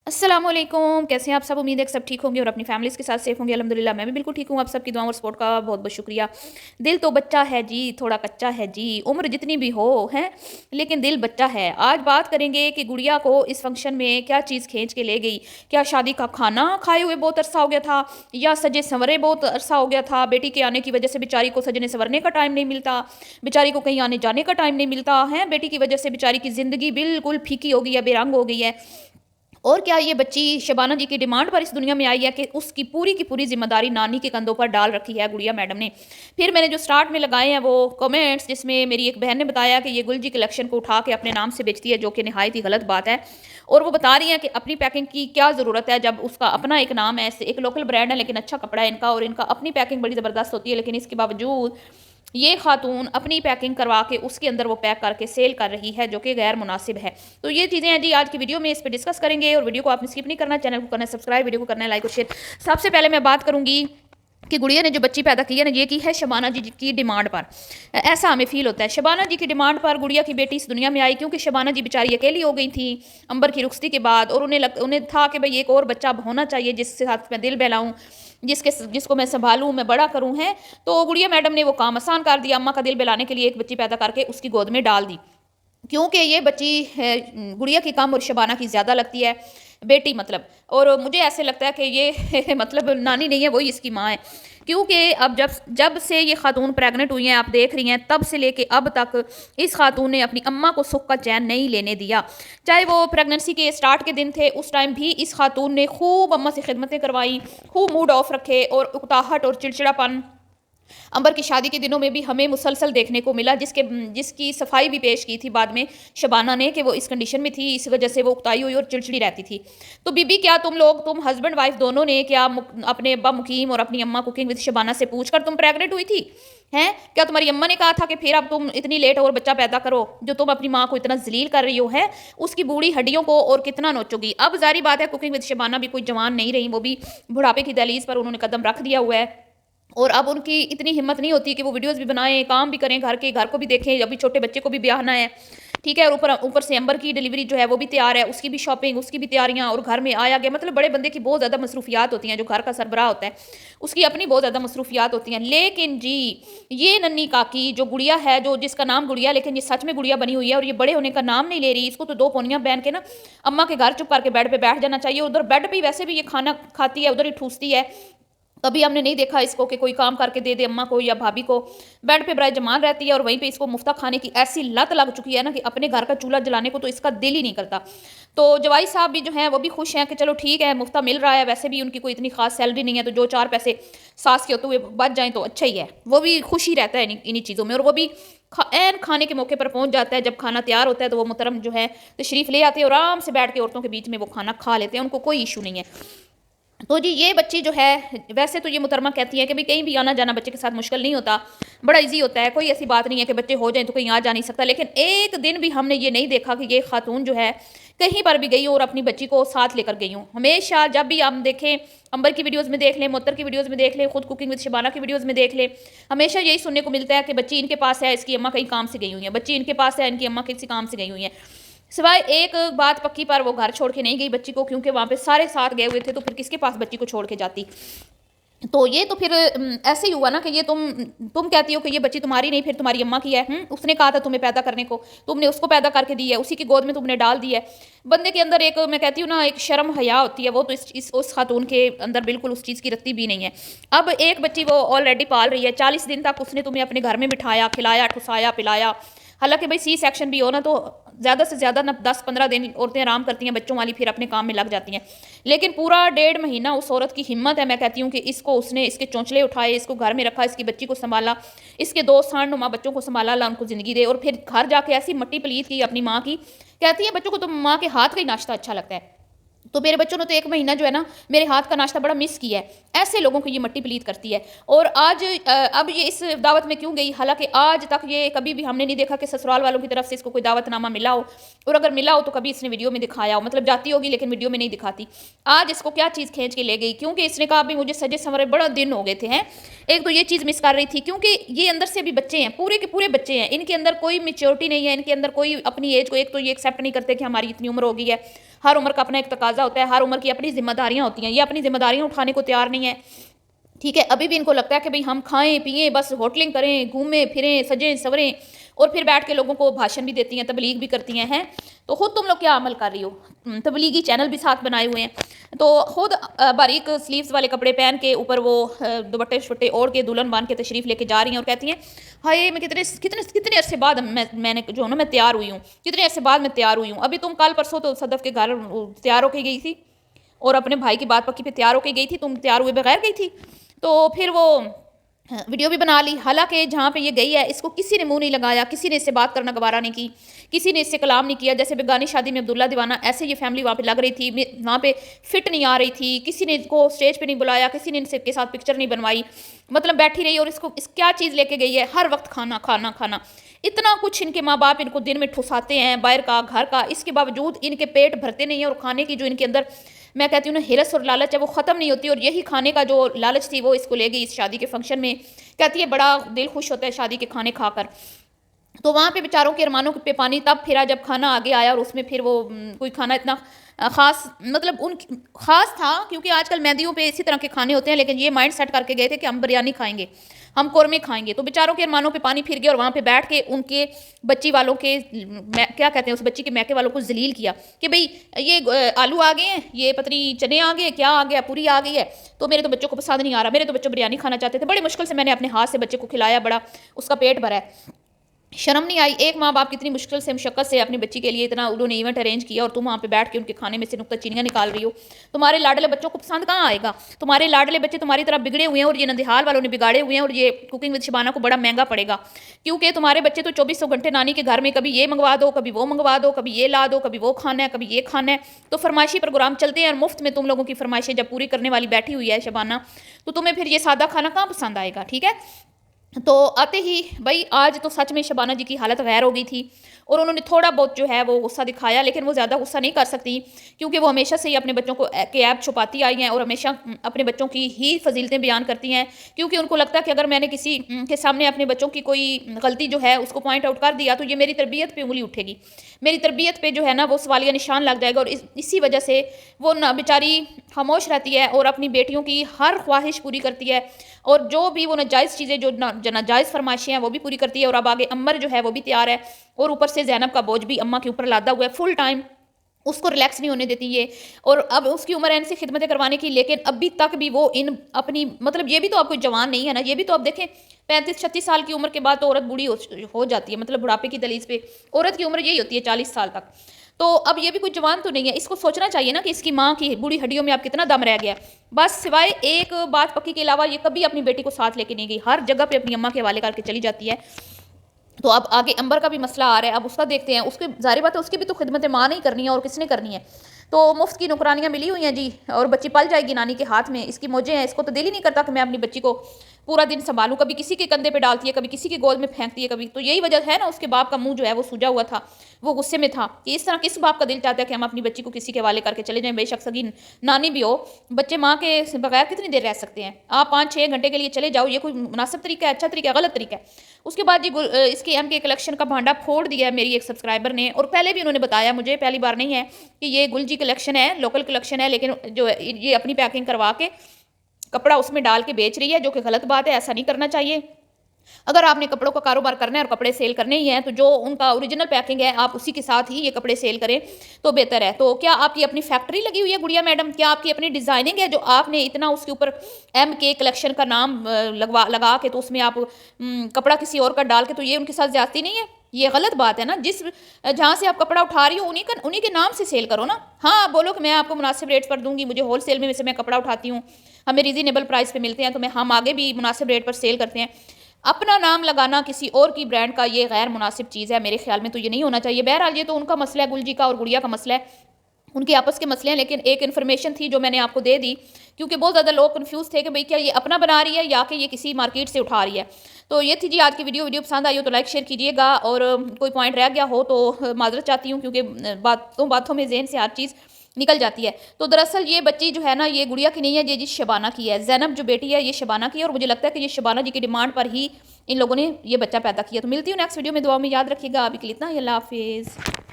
अस्सलामुअलैकुम, कैसे हैं आप सब? उम्मीद है कि सब ठीक होंगे और अपनी फैमिलीज़ के साथ सेफ होंगे। अल्हम्दुलिल्लाह मैं भी बिल्कुल ठीक हूँ। आप सबकी दुआओं और सपोर्ट का बहुत बहुत शुक्रिया। दिल तो बच्चा है जी, थोड़ा कच्चा है जी, उम्र जितनी भी हो हैं, लेकिन दिल बच्चा है। आज बात करेंगे कि गुड़िया को इस फंक्शन में क्या चीज़ खींच के ले गई। क्या शादी का खाना खाए हुए बहुत अरसा हो गया था, या सजे संवरे बहुत अरसा हो गया था। बेटी के आने की वजह से बेचारी को सजने संवरने का टाइम नहीं मिलता, बेचारी को कहीं आने जाने का टाइम नहीं मिलता है। बेटी की वजह से बेचारी की ज़िंदगी बिल्कुल फीकी हो गई है, बेरंग हो गई है। और क्या ये बच्ची शबाना जी की डिमांड पर इस दुनिया में आई है कि उसकी पूरी की पूरी ज़िम्मेदारी नानी के कंधों पर डाल रखी है गुड़िया मैडम ने। फिर मैंने जो स्टार्ट में लगाए हैं वो कमेंट्स, जिसमें मेरी एक बहन ने बताया कि ये गुलजी कलेक्शन को उठा के अपने नाम से बेचती है, जो कि निहायत ही गलत बात है। और वो बता रही हैं कि अपनी पैकिंग की क्या ज़रूरत है जब उसका अपना एक नाम है। एक लोकल ब्रांड है लेकिन अच्छा कपड़ा है इनका, और इनका अपनी पैकिंग बड़ी ज़बरदस्त होती है, लेकिन इसके बावजूद ये खातून अपनी पैकिंग करवा के उसके अंदर वो पैक करके सेल कर रही है, जो कि गैर मुनासिब है। तो ये चीज़ें हैं जी आज की वीडियो में, इस पे डिस्कस करेंगे। और वीडियो को आपने स्किप नहीं करना, चैनल को करना है सब्सक्राइब, वीडियो को करना है लाइक और शेयर। सबसे पहले मैं बात करूंगी कि गुड़िया ने जो बच्ची पैदा की है ना, ये की है शबाना जी की डिमांड पर। ऐसा हमें फील होता है शबाना जी की डिमांड पर गुड़िया की बेटी इस दुनिया में आई, क्योंकि शबाना जी बेचारी अकेली हो गई थी अंबर की रुखसती के बाद, और उन्हें था कि भाई एक और बच्चा होना चाहिए जिसके साथ मैं दिल बहलाऊं, जिसको मैं संभालूं, मैं बड़ा करूं है। तो गुड़िया मैडम ने वो काम आसान कर दिया, अम्मा का दिल बहलाने के लिए एक बच्ची पैदा करके उसकी गोद में डाल दी। क्योंकि ये बच्ची गुड़िया की कम और शबाना की ज़्यादा लगती है, बेटी मतलब। और मुझे ऐसे लगता है कि ये मतलब नानी नहीं है, वही इसकी माँ है। क्योंकि अब जब जब से ये खातून प्रेग्नेंट हुई हैं, आप देख रही हैं, तब से लेके अब तक इस खातून ने अपनी अम्मा को सुख का चैन नहीं लेने दिया। चाहे वो प्रेगनेंसी के स्टार्ट के दिन थे, उस टाइम भी इस खातून ने खूब अम्मा से खिदमतें करवाई, खूब मूड ऑफ रखे, और उकताहट और चिड़चिड़ापन अंबर की शादी के दिनों में भी हमें मुसलसल देखने को मिला, जिसकी सफाई भी पेश की थी बाद में शबाना ने, कि वो इस कंडीशन में थी, इस वजह से वो उकताई हुई और चिड़चिड़ी रहती थी। तो बीबी, क्या तुम हस्बैंड वाइफ दोनों ने क्या अपने अब्बा मुकीम और अपनी अम्मा कुकिंग विद शबाना से पूछकर तुम प्रेग्नेंट हुई थी? हैं? क्या तुम्हारी अम्मा ने कहा था कि फिर अब तुम इतनी लेट और बच्चा पैदा करो, जो तुम अपनी माँ को इतना जलील कर रही हो, है उसकी बूढ़ी हड्डियों को और कितना नोचोगी? अब जारी बात है, कुकिंग विद शबाना भी कोई जवान नहीं रही, वो भी बुढ़ापे की दहलीज पर उन्होंने कदम रख दिया हुआ है। और अब उनकी इतनी हिम्मत नहीं होती कि वो वीडियोस भी बनाएं, काम भी करें, घर को भी देखें, अभी छोटे बच्चे को भी ब्याहना है, ठीक है। और ऊपर ऊपर से अंबर की डिलीवरी जो है वो भी तैयार है, उसकी भी शॉपिंग, उसकी भी तैयारियां, और घर में आया गया, मतलब बड़े बंदे की बहुत ज़्यादा मसरूफियात होती हैं। जो घर का सरबराह होता है उसकी अपनी बहुत ज़्यादा मसरूफियात होती हैं। लेकिन जी, ये नन्नी काकी जो गुड़िया है, जो जिसका नाम गुड़िया, लेकिन ये सच में गुड़िया बनी हुई है और ये बड़े होने का नाम नहीं ले रही। इसको तो दो पोनियां पहन के ना अम्मा के घर चुप करके बेड पे बैठ जाना चाहिए। उधर बेड पे वैसे भी ये खाना खाती है, उधर ही ठूसती है। कभी हमने नहीं देखा इसको कि कोई काम करके दे दे अम्मा को या भाभी को। बेड पे बराए जमान रहती है, और वहीं पे इसको मुफ्ता खाने की ऐसी लत लग चुकी है ना कि अपने घर का चूल्हा जलाने को तो इसका दिल ही नहीं करता। तो जवाई साहब भी जो हैं वो भी खुश हैं कि चलो ठीक है, मुफ्ता मिल रहा है, वैसे भी उनकी कोई इतनी खास सैलरी नहीं है, तो जो चार पैसे सास के होते हुए बच जाएं तो अच्छा ही है। वो भी खुश ही रहता है इन्हीं चीज़ों में, और वो भी एन खाने के मौके पर पहुंच जाता है। जब खाना तैयार होता है तो वो मुहतरम जो है तशरीफ ले आते हैं, और आराम से बैठ के औरतों के बीच में वो खाना खा लेते हैं, उनको कोई इशू नहीं है। तो जी, ये बच्ची जो है, वैसे तो ये मुहतरमा कहती है कि भाई कहीं भी आना जाना बच्चे के साथ मुश्किल नहीं होता, बड़ा इजी होता है, कोई ऐसी बात नहीं है कि बच्चे हो जाएं तो कहीं आ जा नहीं सकता। लेकिन एक दिन भी हमने ये नहीं देखा कि ये खातून जो है कहीं पर भी गई और अपनी बच्ची को साथ लेकर गई हूँ। हमेशा जब भी हम देखें, अंबर की वीडियोस में देख लें, मुअत्तर की वीडियोस में देख लें, खुद कुकिंग विद शबाना की वीडियोस में देख लें, हमेशा यही सुनने को मिलता है कि बच्ची इनके पास है, इसकी अम्मा कहीं काम से गई हुई है, बच्ची इनके पास है, इनकी अम्मा किसी काम से गई हुई है। सिवाय एक बात पक्की पर, वो घर छोड़ के नहीं गई बच्ची को, क्योंकि वहाँ पे सारे साथ गए हुए थे, तो फिर किसके पास बच्ची को छोड़ के जाती? तो ये तो फिर ऐसे ही हुआ ना कि ये तुम कहती हो कि ये बच्ची तुम्हारी नहीं, फिर तुम्हारी अम्मा की है। उसने कहा था तुम्हें पैदा करने को, तुमने उसको पैदा करके दी है, उसी की गोद में तुमने डाल दी है। बंदे के अंदर एक, मैं कहती हूँ ना, एक शर्म हया होती है, वो तो उस खातून के अंदर बिल्कुल उस चीज़ की रत्ती भी नहीं है। अब एक बच्ची वो ऑलरेडी पाल रही है, 40 दिन तक उसने तुम्हें अपने घर में बिठाया, खिलाया, ठुसाया, पिलाया। हालांकि भाई सी सेक्शन भी हो ना, तो ज़्यादा से ज़्यादा ना 10-15 दिन औरतें आराम करती हैं बच्चों वाली, फिर अपने काम में लग जाती हैं। लेकिन पूरा 1.5 महीना उस औरत की हिम्मत है, मैं कहती हूँ कि उसने इसके चौंचले उठाए, इसको घर में रखा, इसकी बच्ची को संभाला, इसके 2 सांड-नुमा बच्चों को संभाला, अल्लाह उनको ज़िंदगी दे। और फिर घर जाके ऐसी मट्टी पलीत की अपनी माँ की, कहती है बच्चों को तो माँ के हाथ का ही नाश्ता अच्छा लगता है। तो मेरे बच्चों ने तो 1 महीना जो है ना मेरे हाथ का नाश्ता बड़ा मिस किया है। ऐसे लोगों को ये मट्टी पलीत करती है। और आज अब ये इस दावत में क्यों गई? हालांकि आज तक ये कभी भी हमने नहीं देखा कि ससुराल वालों की तरफ से इसको कोई दावतनामा मिला हो, और अगर मिला हो तो कभी इसने वीडियो में दिखाया हो। मतलब जाती होगी लेकिन वीडियो में नहीं दिखाती। आज इसको क्या चीज़ खींच के ले गई? क्योंकि इसने कहा भी मुझे सजे संवरे बड़ा दिन हो गए थे। हैं, एक तो ये चीज़ मिस कर रही थी, क्योंकि ये अंदर से भी बच्चे हैं, पूरे के पूरे बच्चे हैं, इनके अंदर कोई मेच्योरिटी नहीं है, इनके अंदर कोई अपनी एज को, एक तो ये एक्सेप्ट नहीं करते कि हमारी इतनी उम्र हो गई है, हर उम्र का अपना एक तकाजा होता है, हर उम्र की अपनी जिम्मेदारियाँ होती हैं। ये अपनी जिम्मेदारियाँ उठाने को तैयार नहीं है, ठीक है। अभी भी इनको लगता है कि भाई हम खाएं पिएं, बस होटलिंग करें, घूमें फिरें, सजें सवरें, और फिर बैठ के लोगों को भाषण भी देती हैं, तबलीग भी करती हैं। तो खुद तुम लोग क्या अमल कर रही हो? तबलीगी चैनल भी साथ बनाए हुए हैं। तो खुद बारीक स्लीव्स वाले कपड़े पहन के ऊपर वो दुपट्टे शुट्टे ओढ़ के दुल्हन बांध के तशरीफ़ लेके जा रही हैं और कहती हैं हाय मैं कितने कितने कितने अरसे बाद मैंने जो है ना मैं तैयार हुई हूँ, कितने अरसे बाद मैं तैयार हुई हूँ। अभी तुम कल परसों तो सदफ़ के घर तैयार होके गई थी और अपने भाई की बात पक्की पे तैयार होके गई थी, तुम तैयार हुए बगैर गई थी। तो फिर वो वीडियो भी बना ली। हालांकि जहाँ पे ये गई है इसको किसी ने मुंह नहीं लगाया, किसी ने इससे बात करना गवारा नहीं की, किसी ने इससे कलाम नहीं किया। जैसे बेगानी शादी में अब्दुल्ला दीवाना, ऐसे ये फैमिली वहाँ पे लग रही थी, वहाँ पे फिट नहीं आ रही थी, किसी ने इसको स्टेज पे नहीं बुलाया, किसी ने इनसे के साथ पिक्चर नहीं बनवाई, मतलब बैठी रही। और इसको क्या चीज़ लेके गई है? हर वक्त खाना खाना खाना, इतना कुछ इनके माँ बाप इनको दिन में ठुसाते हैं, बाहर का घर का, इसके बावजूद इनके पेट भरते नहीं है। और खाने की जो इनके अंदर मैं कहती हूँ ना हिरस और लालच है वो ख़त्म नहीं होती। और यही खाने का जो लालच थी वो इसको ले गई इस शादी के फंक्शन में। कहती है बड़ा दिल खुश होता है शादी के खाने खाकर। तो वहाँ पे बेचारों के अरमानों पे पानी तब फिरा जब खाना आगे आया, और उसमें फिर वो कोई खाना इतना ख़ास मतलब उन ख़ास था, क्योंकि आजकल मेहंदियों पे इसी तरह के खाने होते हैं, लेकिन ये माइंड सेट करके गए थे कि हम बिरयानी खाएंगे, हम कौरमे खाएंगे। तो बेचारों के अरमानों पे पानी फिर गया और वहाँ पे बैठ के उनके बच्ची वालों के क्या कहते हैं उस बच्ची के मैके वालों को जलील किया कि भाई ये आलू आ गए हैं, ये पतली चने आ गए, क्या आ गया, पूरी आ गई है, तो मेरे तो बच्चों को पसंद नहीं आ रहा, मेरे तो बच्चों बिरयानी खाना चाहते थे, बड़े मुश्किल से मैंने अपने हाथ से बच्चे को खिलाया, बड़ा उसका पेट भरा है। शर्म नहीं आई? एक माँ बाप कितनी मुश्किल से मुशक्कत से अपनी बच्ची के लिए इतना उन्होंने इवेंट अरेंज किया और तुम वहाँ पे बैठ के उनके खाने में से नुक्ता चीनियाँ निकाल रही हो। तुम्हारे लाडले बच्चों को पसंद कहाँ आएगा? तुम्हारे लाडले बच्चे तुम्हारी तरफ बिगड़े हुए हैं और ये नंदिहाल वालों ने बिगाड़े हुए हैं, और ये कुकिंग विद शबाना को बड़ा महंगा पड़ेगा, क्योंकि तुम्हारे बच्चे तो 2400 घंटे नानी के घर में कभी ये मंगवा दो, कभी वो मंगवा दो, कभी ये ला दो, कभी वो खाना है, कभी ये खाना है। तो फरमाइशी प्रोग्राम चलते हैं और मुफ्त में तुम लोगों की फरमाइशें जब पूरी करने वाली बैठी हुई है शबाना, तो तुम्हें फिर ये सादा खाना कहाँ पसंद आएगा? ठीक है। तो आते ही भाई आज तो सच में शबाना जी की हालत गैर हो गई थी, और उन्होंने थोड़ा बहुत जो है वो गुस्सा दिखाया, लेकिन वो ज़्यादा गुस्सा नहीं कर सकती, क्योंकि वो हमेशा से ही अपने बच्चों को के ऐब छुपाती आई हैं और हमेशा अपने बच्चों की ही फजीलतें बयान करती हैं, क्योंकि उनको लगता है कि अगर मैंने किसी के सामने अपने बच्चों की कोई गलती जो है उसको पॉइंट आउट कर दिया तो ये मेरी तरबियत पे उंगली उठेगी, मेरी तरबियत पे जो है ना वो सवालिया निशान लग जाएगा। और इसी वजह से वो ना बेचारी खामोश रहती है और अपनी बेटियों की हर ख्वाहिश पूरी करती है, और जो भी वो नाजायज़ चीज़ें जो नाजायज़ फरमाइशें हैं वो भी पूरी करती है। और अब आगे अम्बर जो है वो भी तैयार है, और ऊपर से ज़ैनब का बोझ भी अम्मा के ऊपर लादा हुआ है फुल टाइम, उसको रिलैक्स नहीं होने देती ये। और अब उसकी उम्र है इनसे खिदमतें करवाने की, लेकिन अभी तक भी वो इन अपनी मतलब ये भी तो आप कोई जवान नहीं है ना, ये भी तो आप देखें 35-36 साल की उम्र के बाद तो औरत बूढ़ी हो जाती है, मतलब बुढ़ापे की दलीज पे औरत की उम्र यही होती है 40 साल तक। तो अब ये भी कोई जवान तो नहीं है, इसको सोचना चाहिए ना कि इसकी माँ की बूढ़ी हड्डियों में अब कितना दम रह गया। बस सिवाय एक बात पक्की के अलावा ये कभी अपनी बेटी को साथ लेके नहीं गई, हर जगह पे अपनी अम्मा के हवाले करके चली जाती है। तो अब आगे अंबर का भी मसला आ रहा है, अब उसका देखते हैं। उसके ज़ाहिर बात है उसकी भी तो खिदमत माँ नहीं करनी है, और किसने करनी है? तो मुफ्त की नौकरानियाँ मिली हुई हैं जी, और बच्ची पल जाएगी नानी के हाथ में, इसकी मौजें हैं। इसको तो दिल ही नहीं करता कि मैं अपनी बच्ची को पूरा दिन संभालूं, कभी किसी के कंधे पे डालती है, कभी किसी की गोद में फेंकती है, कभी तो यही वजह है ना उसके बाप का मुंह जो है वो सूजा हुआ था, वो गुस्से में था कि इस तरह किस बाप का दिल चाहता है कि हम अपनी बच्ची को किसी के हवाले करके चले जाएं। बेशक सगी नानी भी हो, बच्चे माँ के बगैर कितनी देर रह सकते हैं? आप 5-6 घंटे के लिए चले जाओ, ये कोई मुनासिब तरीका है, अच्छा तरीका है, गलत तरीका है? उसके बाद जी इसके एम के कलेक्शन का भांडा फोड़ दिया है मेरी एक सब्सक्राइबर ने, और पहले भी उन्होंने बताया मुझे, पहली बार नहीं है, कि ये गुलजी कलेक्शन है, लोकल कलेक्शन है, लेकिन जो ये अपनी पैकिंग करवा के कपड़ा उसमें डाल के बेच रही है, जो कि गलत बात है, ऐसा नहीं करना चाहिए। अगर आपने कपड़ों का कारोबार करना है और कपड़े सेल करने ही हैं, तो जो उनका ओरिजिनल पैकिंग है आप उसी के साथ ही ये कपड़े सेल करें तो बेहतर है। तो क्या आपकी अपनी फैक्ट्री लगी हुई है गुड़िया मैडम? क्या आपकी अपनी डिज़ाइनिंग है जो आपने इतना उसके ऊपर एम के कलेक्शन का नाम लगा के तो उसमें आप कपड़ा किसी और का डाल के, तो ये उनके साथ ज्यादती नहीं है? ये गलत बात है ना। जिस जहाँ से आप कपड़ा उठा रही हो उन्हीं के नाम से सेल करो ना। हाँ, बोलो कि मैं आपको मुनासिब रेट पर दूंगी, मुझे होलसेल में से मैं कपड़ा उठाती हूँ, हमें रीजनेबल प्राइस पे मिलते हैं, तो हम आगे भी मुनासिब रेट पर सेल करते हैं। अपना नाम लगाना किसी और की ब्रांड का ये गैर मुनासिब चीज़ है, मेरे ख्याल में तो ये नहीं होना चाहिए। बहरहाल ये तो उनका मसला है, गुलजी का और गुड़िया का मसला है, उनके आपस के मसले हैं। लेकिन एक इन्फॉर्मेशन थी जो मैंने आपको दे दी, क्योंकि बहुत ज़्यादा लोग कन्फ्यूज़ थे कि भाई क्या ये अपना बना रही है या कि ये किसी मार्केट से उठा रही है। तो ये थी जी आज की वीडियो पसंद आई हो तो लाइक शेयर कीजिएगा, और कोई पॉइंट रह गया हो तो माजरत चाहती हूँ, क्योंकि बातों में जहन से हर चीज़ निकल जाती है। तो दरअसल ये बच्ची जो है ना, ये गुड़िया की नहीं है, ये जी शबाना की है। जैनब जो बेटी है ये शबाना की है, और मुझे लगता है कि ये शबाना जी की डिमांड पर ही इन लोगों ने ये बच्चा पैदा किया। तो मिलती हूँ नेक्स्ट वीडियो में, दुआ में याद रखिएगा। अभी के लिए इतना ही, अल्लाह हाफिज़।